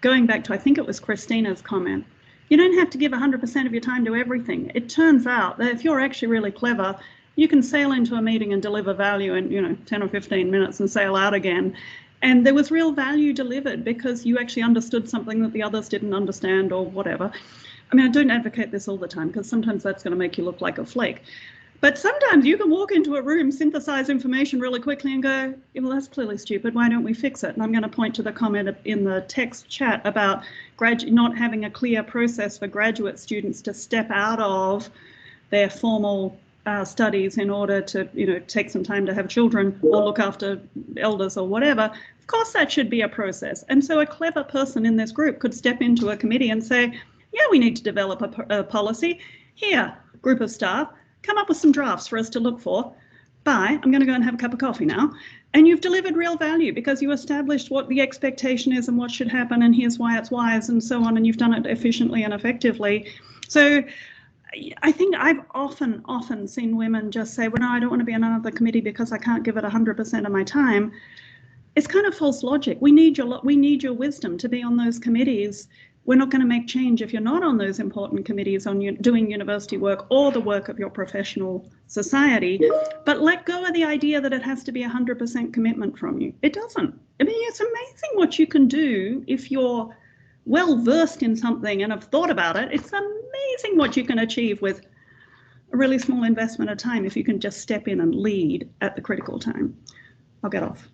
going back to, I think it was Kristina's comment, you don't have to give 100% of your time to everything. It turns out that if you're actually really clever, you can sail into a meeting and deliver value in 10 or 15 minutes and sail out again. And there was real value delivered because you actually understood something that the others didn't understand or whatever. I mean, I don't advocate this all the time, because sometimes that's going to make you look like a flake. But sometimes you can walk into a room, synthesize information really quickly and go, well, that's clearly stupid. Why don't we fix it? And I'm going to point to the comment in the text chat about not having a clear process for graduate students to step out of their formal studies in order to, take some time to have children or look after elders or whatever. Of course, that should be a process. And so a clever person in this group could step into a committee and say, yeah, we need to develop a policy. Here, group of staff, come up with some drafts for us to look for. Bye, I'm going to go and have a cup of coffee now. And you've delivered real value because you established what the expectation is and what should happen, and here's why it's wise and so on, and you've done it efficiently and effectively. So I think I've often seen women just say, well, no, I don't want to be on another committee because I can't give it 100% of my time. It's kind of false logic. We need your wisdom to be on those committees. We're not going to make change if you're not on those important committees on doing university work or the work of your professional society. But let go of the idea that it has to be 100% commitment from you. It doesn't. I mean, it's amazing what you can do if you're well versed in something and have thought about it. It's amazing what you can achieve with a really small investment of time if you can just step in and lead at the critical time. I'll get off.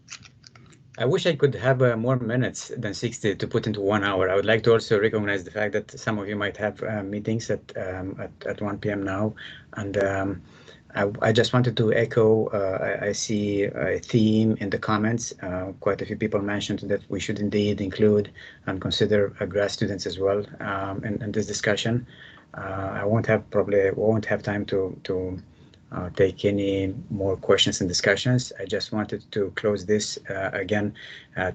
I wish I could have more minutes than 60 to put into 1 hour. I would like to also recognize the fact that some of you might have meetings at 1 p.m. now. And I just wanted to echo, I see a theme in the comments. Quite a few people mentioned that we should indeed include and consider grad students as well in this discussion. I won't have time to take any more questions and discussions. I just wanted to close this again,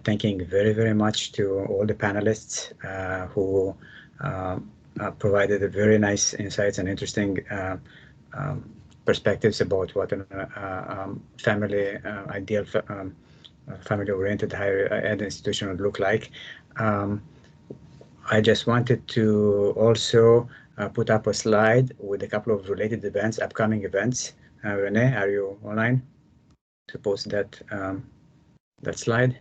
thanking very, very much to all the panelists who provided a very nice insights and interesting perspectives about what a ideal family-oriented higher ed institution would look like. I just wanted to also put up a slide with a couple of related events, upcoming events. Renee, are you online to post that slide?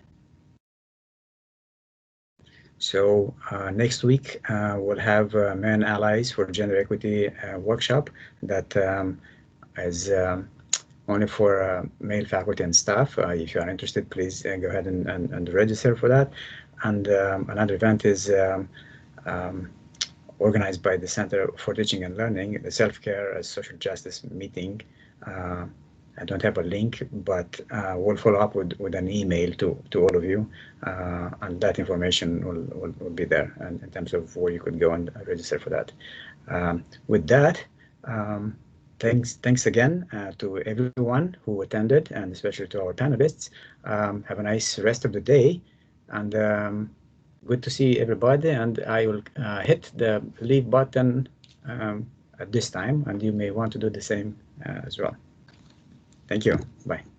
So next week we'll have Men Allies for Gender Equity workshop that is only for male faculty and staff. If you are interested, please go ahead and register for that. And another event is organized by the Center for Teaching and Learning, the Self-Care as Social Justice meeting. And don't have a link, but we'll follow up with an email to all of you, and that information will be there, and in terms of where you could go and register for that. With that, thanks again to everyone who attended, and especially to our panelists. Have a nice rest of the day, and good to see everybody. And I will hit the leave button at this time, and you may want to do the same as well. Thank you. Bye.